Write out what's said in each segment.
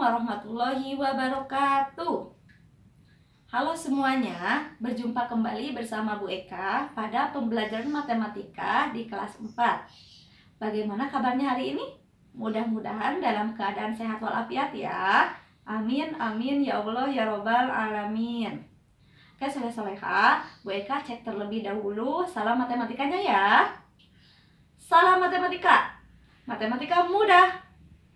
warahmatullahi wabarakatuh. Halo semuanya, berjumpa kembali bersama Bu Eka pada pembelajaran matematika di kelas 4. Bagaimana kabarnya hari ini? Mudah-mudahan dalam keadaan sehat walafiat ya. Amin, amin, ya Allah, ya Robbal Alamin. Oke, soleh-soleha, Bu Eka cek terlebih dahulu salam matematikanya ya. Salam matematika. Matematika mudah.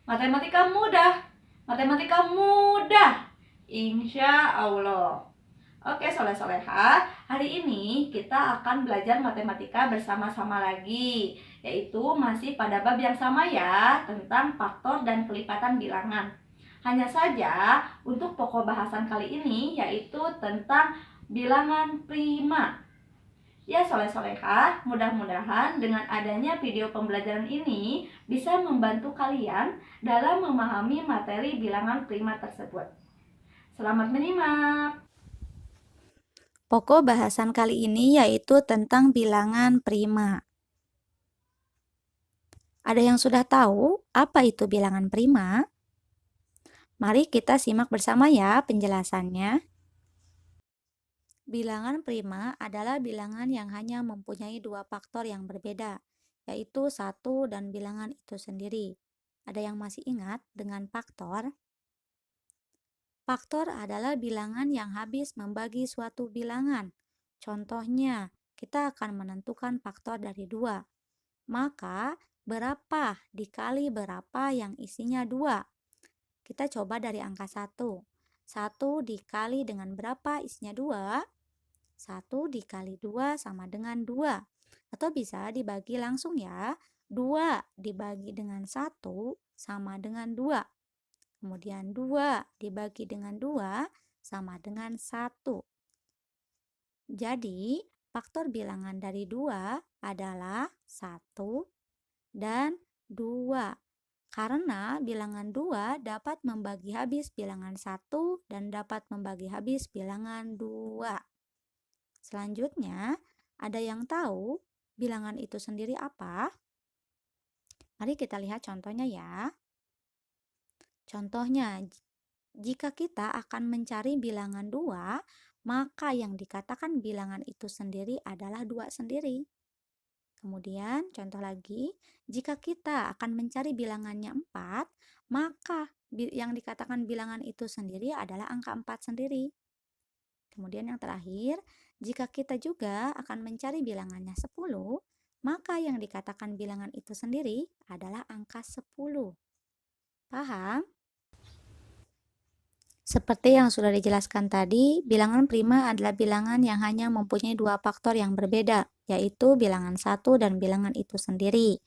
Matematika mudah. Matematika mudah, insya Allah. Oke, soleh-soleha, hari ini kita akan belajar matematika bersama-sama lagi, yaitu masih pada bab yang sama ya, tentang faktor dan kelipatan bilangan. Hanya saja untuk pokok bahasan kali ini yaitu tentang bilangan prima. Ya soleh-soleha, mudah-mudahan dengan adanya video pembelajaran ini bisa membantu kalian dalam memahami materi bilangan prima tersebut. Selamat menyimak. Pokok bahasan kali ini yaitu tentang bilangan prima. Ada yang sudah tahu apa itu bilangan prima? Mari kita simak bersama ya penjelasannya. Bilangan prima adalah bilangan yang hanya mempunyai dua faktor yang berbeda, yaitu 1 dan bilangan itu sendiri. Ada yang masih ingat dengan faktor? Faktor adalah bilangan yang habis membagi suatu bilangan. Contohnya, kita akan menentukan faktor dari 2. Maka, berapa dikali berapa yang isinya 2? Kita coba dari angka 1. 1 dikali dengan berapa isinya 2? 1 dikali 2 sama dengan 2. Atau bisa dibagi langsung ya. 2 dibagi dengan 1 sama dengan 2. Kemudian 2 dibagi dengan 2 sama dengan 1. Jadi, faktor bilangan dari 2 adalah 1 dan 2. Karena bilangan 2 dapat membagi habis bilangan 1 dan dapat membagi habis bilangan 2. Selanjutnya, ada yang tahu bilangan itu sendiri apa? Mari kita lihat contohnya ya. Contohnya, jika kita akan mencari bilangan 2, maka yang dikatakan bilangan itu sendiri adalah 2 sendiri. Kemudian, contoh lagi, jika kita akan mencari bilangannya 4, maka yang dikatakan bilangan itu sendiri adalah angka 4 sendiri. Kemudian yang terakhir, jika kita juga akan mencari bilangannya 10, maka yang dikatakan bilangan itu sendiri adalah angka 10. Paham? Seperti yang sudah dijelaskan tadi, bilangan prima adalah bilangan yang hanya mempunyai dua faktor yang berbeda, yaitu bilangan 1 dan bilangan itu sendiri.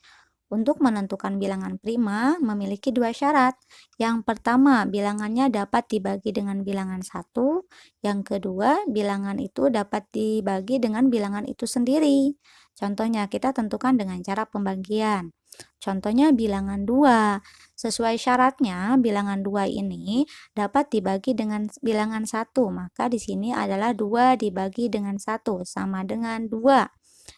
Untuk menentukan bilangan prima memiliki dua syarat. Yang pertama, bilangannya dapat dibagi dengan bilangan 1. Yang kedua, bilangan itu dapat dibagi dengan bilangan itu sendiri. Contohnya, kita tentukan dengan cara pembagian. Contohnya bilangan 2. Sesuai syaratnya, bilangan 2 ini dapat dibagi dengan bilangan 1. Maka di sini adalah 2 dibagi dengan 1 sama dengan 2.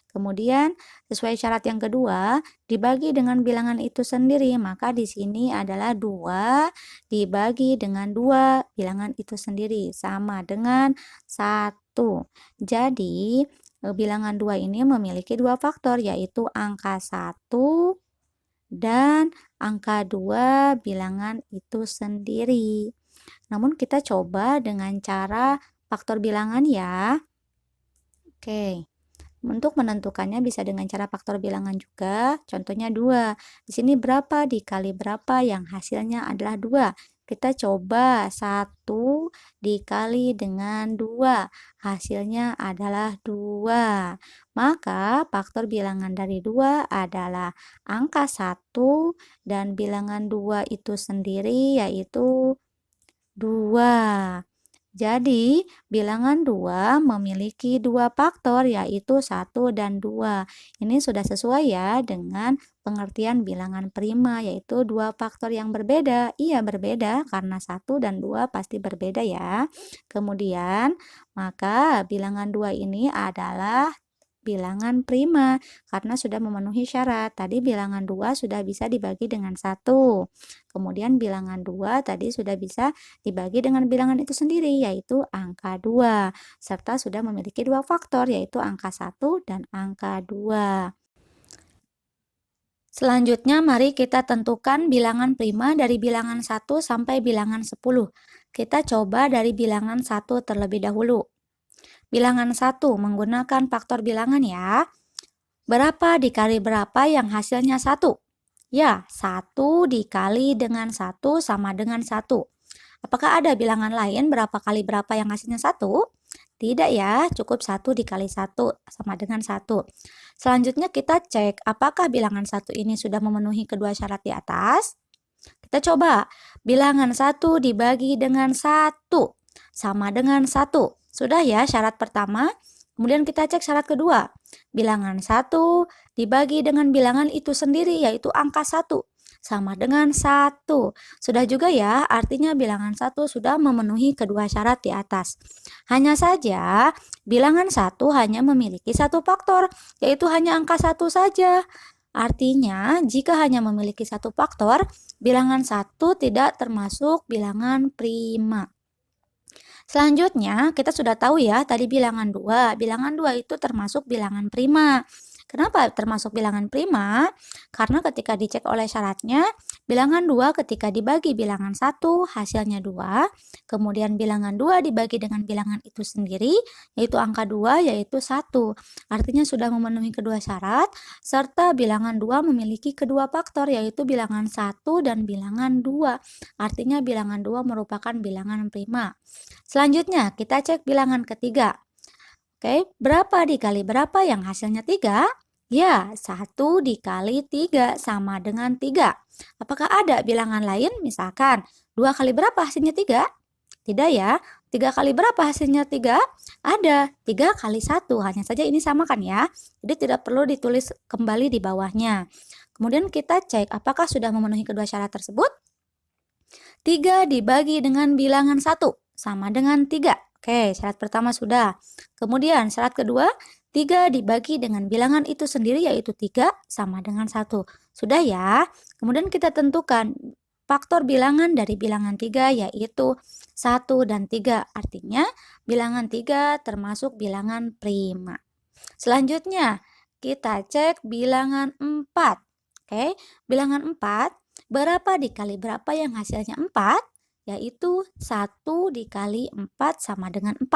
Kemudian, sesuai syarat yang kedua, dibagi dengan bilangan itu sendiri, maka di sini adalah 2 dibagi dengan 2 bilangan itu sendiri, sama dengan 1. Jadi, bilangan 2 ini memiliki dua faktor, yaitu angka 1 dan angka 2 bilangan itu sendiri. Namun, kita coba dengan cara faktor bilangan ya. Oke. Untuk menentukannya bisa dengan cara faktor bilangan juga, contohnya 2. Di sini berapa dikali berapa yang hasilnya adalah 2. Kita coba 1 dikali dengan 2, hasilnya adalah 2. Maka faktor bilangan dari 2 adalah angka 1 dan bilangan 2 itu sendiri yaitu 2. Jadi, bilangan 2 memiliki dua faktor yaitu 1 dan 2. Ini sudah sesuai ya dengan pengertian bilangan prima yaitu dua faktor yang berbeda. Iya berbeda karena 1 dan 2 pasti berbeda ya. Kemudian, maka bilangan 2 ini adalah bilangan prima karena sudah memenuhi syarat. Tadi bilangan 2 sudah bisa dibagi dengan 1. Kemudian bilangan 2 tadi sudah bisa dibagi dengan bilangan itu sendiri, yaitu angka 2. Serta sudah memiliki 2 faktor, yaitu angka 1 dan angka 2. Selanjutnya, mari kita tentukan bilangan prima dari bilangan 1 sampai bilangan 10. Kita coba dari bilangan 1 terlebih dahulu. Bilangan 1 menggunakan faktor bilangan ya. Berapa dikali berapa yang hasilnya 1? Ya, 1 dikali dengan 1 sama dengan 1. Apakah ada bilangan lain berapa kali berapa yang hasilnya 1? Tidak ya, cukup 1 dikali 1 sama dengan 1. Selanjutnya kita cek apakah bilangan 1 ini sudah memenuhi kedua syarat di atas. Kita coba, bilangan 1 dibagi dengan 1 sama dengan 1. Sudah ya syarat pertama. Kemudian kita cek syarat kedua. Bilangan 1 dibagi dengan bilangan itu sendiri, yaitu angka 1. Sama dengan 1. Sudah juga ya, artinya bilangan 1 sudah memenuhi kedua syarat di atas. Hanya saja, bilangan 1 hanya memiliki satu faktor, yaitu hanya angka 1 saja. Artinya, jika hanya memiliki satu faktor, bilangan 1 tidak termasuk bilangan prima. Selanjutnya, kita sudah tahu ya, tadi bilangan 2. Bilangan 2 itu termasuk bilangan prima. Kenapa termasuk bilangan prima? Karena ketika dicek oleh syaratnya, bilangan 2 ketika dibagi bilangan 1 hasilnya 2, kemudian bilangan 2 dibagi dengan bilangan itu sendiri, yaitu angka 2, yaitu 1. Artinya sudah memenuhi kedua syarat, serta bilangan 2 memiliki kedua faktor, yaitu bilangan 1 dan bilangan 2. Artinya bilangan 2 merupakan bilangan prima. Selanjutnya, kita cek bilangan ketiga. Oke, berapa dikali berapa yang hasilnya 3? Ya, 1 dikali 3 sama dengan 3. Apakah ada bilangan lain? Misalkan, 2 kali berapa hasilnya 3? Tidak ya. 3 kali berapa hasilnya 3? Ada. 3 kali 1. Hanya saja ini sama kan ya. Jadi tidak perlu ditulis kembali di bawahnya. Kemudian kita cek apakah sudah memenuhi kedua syarat tersebut. 3 dibagi dengan bilangan 1 sama dengan 3. Oke, syarat pertama sudah. Kemudian syarat kedua, 3 dibagi dengan bilangan itu sendiri, yaitu 3 sama dengan 1. Sudah ya. Kemudian kita tentukan faktor bilangan dari bilangan 3, yaitu 1 dan 3. Artinya bilangan 3 termasuk bilangan prima. Selanjutnya kita cek bilangan 4. Oke, bilangan 4, berapa dikali berapa yang hasilnya 4? Yaitu 1 dikali 4 sama dengan 4.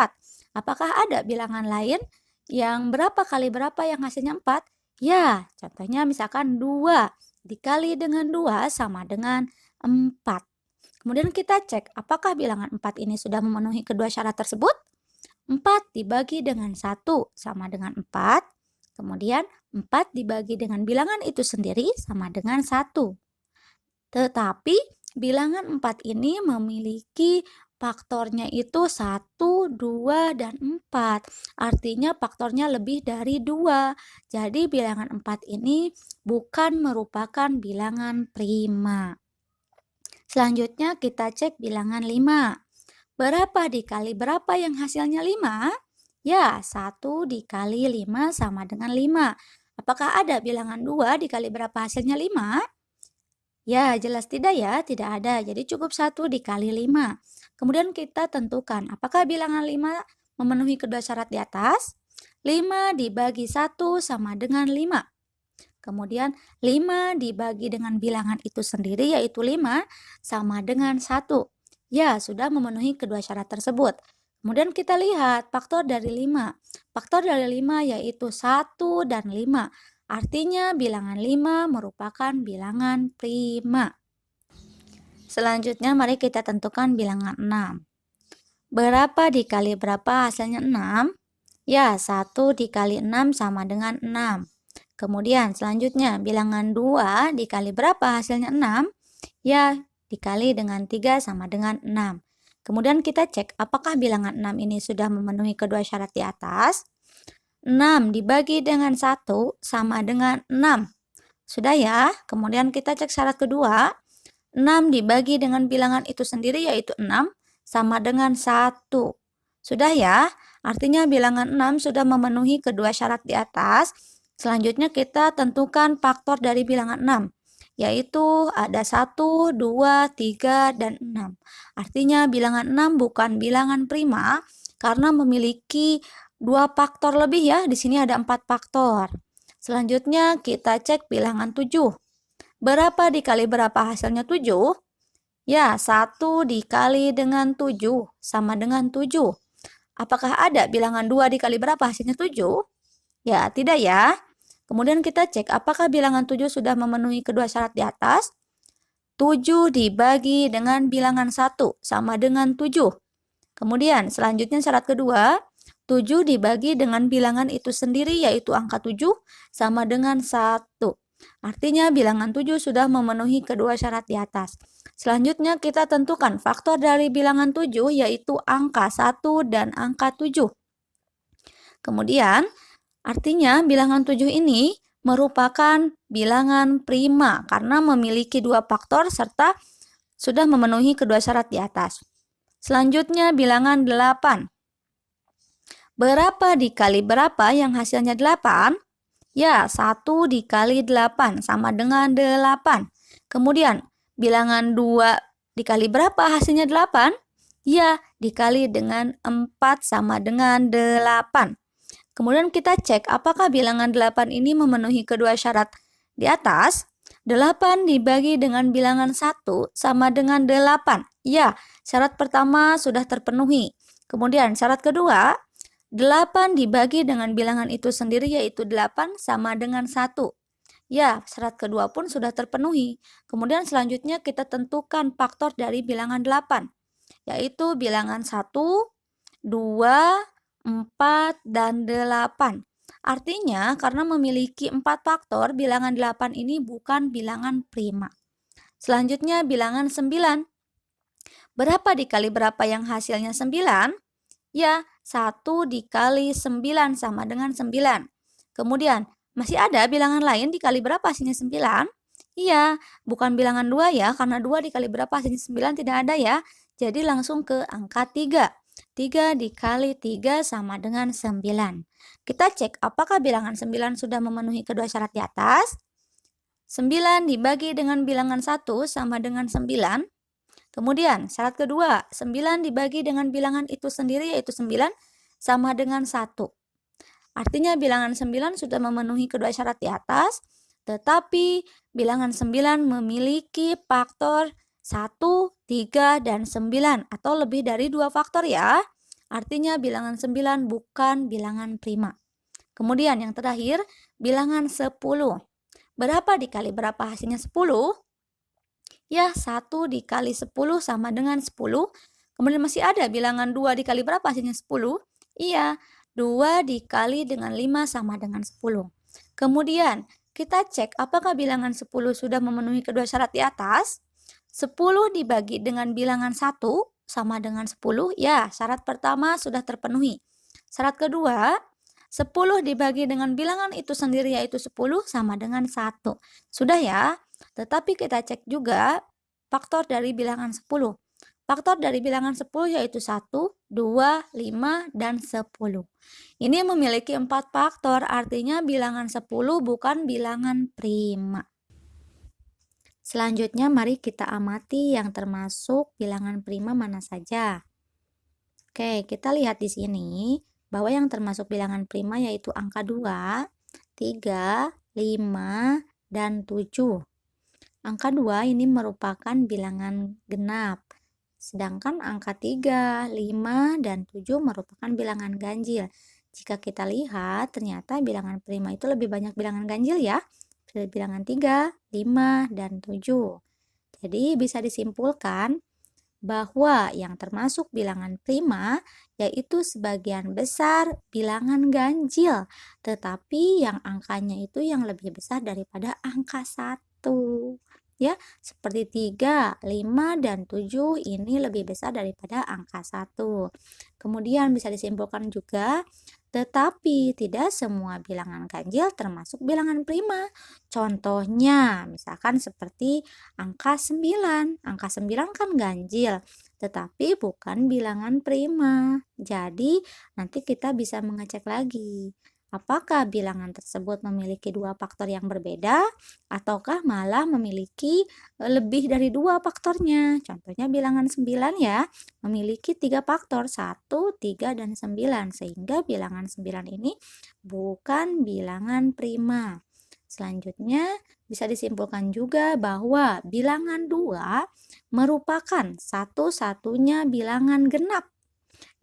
Apakah ada bilangan lain yang berapa kali berapa yang hasilnya 4? Ya, contohnya misalkan 2 dikali dengan 2 sama dengan 4. Kemudian kita cek apakah bilangan 4 ini sudah memenuhi kedua syarat tersebut. 4 dibagi dengan 1 sama dengan 4. Kemudian 4 dibagi dengan bilangan itu sendiri sama dengan 1. Tetapi bilangan 4 ini memiliki faktornya itu 1, 2, dan 4. Artinya faktornya lebih dari 2. Jadi bilangan 4 ini bukan merupakan bilangan prima. Selanjutnya kita cek bilangan 5. Berapa dikali berapa yang hasilnya 5? Ya, 1 dikali 5 sama dengan 5. Apakah ada bilangan 2 dikali berapa hasilnya 5? Ya, jelas tidak ya, tidak ada. Jadi cukup 1 dikali 5. Kemudian kita tentukan apakah bilangan 5 memenuhi kedua syarat di atas. 5 dibagi 1 sama dengan 5. Kemudian 5 dibagi dengan bilangan itu sendiri, yaitu 5 sama dengan 1. Ya, sudah memenuhi kedua syarat tersebut. Kemudian kita lihat faktor dari 5. Faktor dari 5 yaitu 1 dan 5. Artinya bilangan 5 merupakan bilangan prima. Selanjutnya mari kita tentukan bilangan 6. Berapa dikali berapa hasilnya 6? Ya, 1 dikali 6 sama dengan 6. Kemudian selanjutnya bilangan 2 dikali berapa hasilnya 6? Ya, dikali dengan 3 sama dengan 6. Kemudian kita cek apakah bilangan 6 ini sudah memenuhi kedua syarat di atas. 6 dibagi dengan 1 sama dengan 6. Sudah ya. Kemudian kita cek syarat kedua. 6 dibagi dengan bilangan itu sendiri, yaitu 6 sama dengan 1. Sudah ya. Artinya bilangan 6 sudah memenuhi kedua syarat di atas. Selanjutnya kita tentukan faktor dari bilangan 6, yaitu ada 1, 2, 3, dan 6. Artinya bilangan 6 bukan bilangan prima karena memiliki 2 faktor lebih ya. Di sini ada 4 faktor. Selanjutnya kita cek bilangan 7. Berapa dikali berapa hasilnya 7? Ya, 1 dikali dengan 7 sama dengan 7. Apakah ada bilangan 2 dikali berapa hasilnya 7? Ya, tidak ya. Kemudian kita cek apakah bilangan 7 sudah memenuhi kedua syarat di atas. 7 dibagi dengan bilangan 1 sama dengan 7. Kemudian selanjutnya syarat kedua, 7 dibagi dengan bilangan itu sendiri yaitu angka 7 sama dengan 1. Artinya bilangan 7 sudah memenuhi kedua syarat di atas. Selanjutnya kita tentukan faktor dari bilangan 7 yaitu angka 1 dan angka 7. Kemudian artinya bilangan 7 ini merupakan bilangan prima karena memiliki 2 faktor serta sudah memenuhi kedua syarat di atas. Selanjutnya bilangan 8. Berapa dikali berapa yang hasilnya 8? Ya, 1 dikali 8 sama dengan 8. Kemudian, bilangan 2 dikali berapa hasilnya 8? Ya, dikali dengan 4 sama dengan 8. Kemudian kita cek apakah bilangan 8 ini memenuhi kedua syarat di atas. 8 dibagi dengan bilangan 1 sama dengan 8. Ya, syarat pertama sudah terpenuhi. Kemudian syarat kedua, 8 dibagi dengan bilangan itu sendiri yaitu 8 sama dengan 1. Ya, syarat kedua pun sudah terpenuhi. Kemudian selanjutnya kita tentukan faktor dari bilangan 8, yaitu bilangan 1, 2, 4, dan 8. Artinya karena memiliki 4 faktor, bilangan 8 ini bukan bilangan prima. Selanjutnya bilangan 9. Berapa dikali berapa yang hasilnya 9? Ya, 1 dikali 9 sama dengan 9. Kemudian, masih ada bilangan lain dikali berapa hasilnya 9? Iya, bukan bilangan 2 ya, karena 2 dikali berapa hasilnya 9 tidak ada ya. Jadi langsung ke angka 3. 3 dikali 3 sama dengan 9. Kita cek apakah bilangan 9 sudah memenuhi kedua syarat di atas. 9 dibagi dengan bilangan 1 sama dengan 9. Kemudian syarat kedua, 9 dibagi dengan bilangan itu sendiri yaitu 9 sama dengan 1. Artinya bilangan 9 sudah memenuhi kedua syarat di atas, tetapi bilangan 9 memiliki faktor 1, 3, dan 9 atau lebih dari 2 faktor ya. Artinya bilangan 9 bukan bilangan prima. Kemudian yang terakhir, bilangan 10. Berapa dikali berapa hasilnya 10? Ya, 1 dikali 10 sama dengan 10. Kemudian masih ada bilangan 2 dikali berapa hasilnya 10? Iya, 2 dikali dengan 5 sama dengan 10. Kemudian kita cek apakah bilangan 10 sudah memenuhi kedua syarat di atas. 10 dibagi dengan bilangan 1 sama dengan 10. Ya, syarat pertama sudah terpenuhi. Syarat kedua, 10 dibagi dengan bilangan itu sendiri yaitu 10 sama dengan 1. Sudah ya? Tetapi kita cek juga faktor dari bilangan 10. Faktor dari bilangan 10 yaitu 1, 2, 5, dan 10. Ini memiliki 4 faktor, artinya bilangan 10 bukan bilangan prima. Selanjutnya mari kita amati yang termasuk bilangan prima mana saja. Oke, kita lihat di sini bahwa yang termasuk bilangan prima yaitu angka 2, 3, 5, dan 7. Angka 2 ini merupakan bilangan genap, sedangkan angka 3, 5, dan 7 merupakan bilangan ganjil. Jika kita lihat, ternyata bilangan prima itu lebih banyak bilangan ganjil ya, bilangan 3, 5, dan 7. Jadi bisa disimpulkan bahwa yang termasuk bilangan prima yaitu sebagian besar bilangan ganjil, tetapi yang angkanya itu yang lebih besar daripada angka 1. Ya, seperti 3, 5, dan 7 ini lebih besar daripada angka 1. Kemudian bisa disimpulkan juga, tetapi tidak semua bilangan ganjil termasuk bilangan prima. Contohnya, misalkan seperti angka 9. Angka 9 kan ganjil, tetapi bukan bilangan prima. Jadi, nanti kita bisa mengecek lagi, apakah bilangan tersebut memiliki dua faktor yang berbeda, ataukah malah memiliki lebih dari dua faktornya. Contohnya bilangan 9 ya, memiliki tiga faktor, 1, 3, dan 9, sehingga bilangan 9 ini bukan bilangan prima. Selanjutnya, bisa disimpulkan juga bahwa bilangan 2 merupakan satu-satunya bilangan genap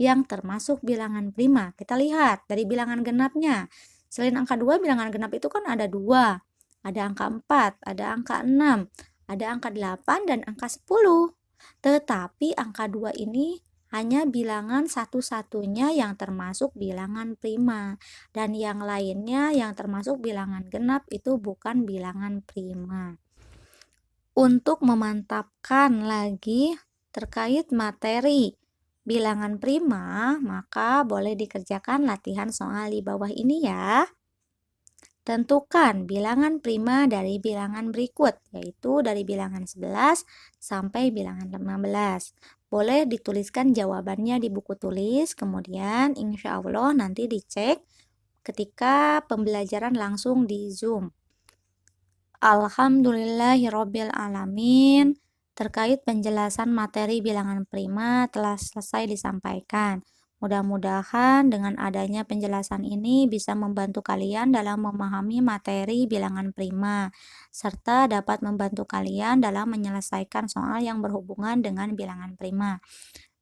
yang termasuk bilangan prima. Kita lihat dari bilangan genapnya. Selain angka 2, bilangan genap itu kan ada 2, ada angka 4, ada angka 6, ada angka 8, dan angka 10. Tetapi angka 2 ini hanya bilangan satu-satunya yang termasuk bilangan prima, dan yang lainnya yang termasuk bilangan genap itu bukan bilangan prima. Untuk memantapkan lagi terkait materi bilangan prima, maka boleh dikerjakan latihan soal di bawah ini ya. Tentukan bilangan prima dari bilangan berikut, yaitu dari bilangan 11 sampai bilangan 15. Boleh dituliskan jawabannya di buku tulis, kemudian insya Allah nanti dicek ketika pembelajaran langsung di Zoom. Alhamdulillahirabbil alamin. Terkait penjelasan materi bilangan prima telah selesai disampaikan. Mudah-mudahan dengan adanya penjelasan ini bisa membantu kalian dalam memahami materi bilangan prima, serta dapat membantu kalian dalam menyelesaikan soal yang berhubungan dengan bilangan prima.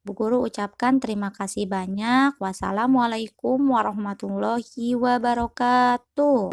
Bu Guru ucapkan terima kasih banyak. Wassalamualaikum warahmatullahi wabarakatuh.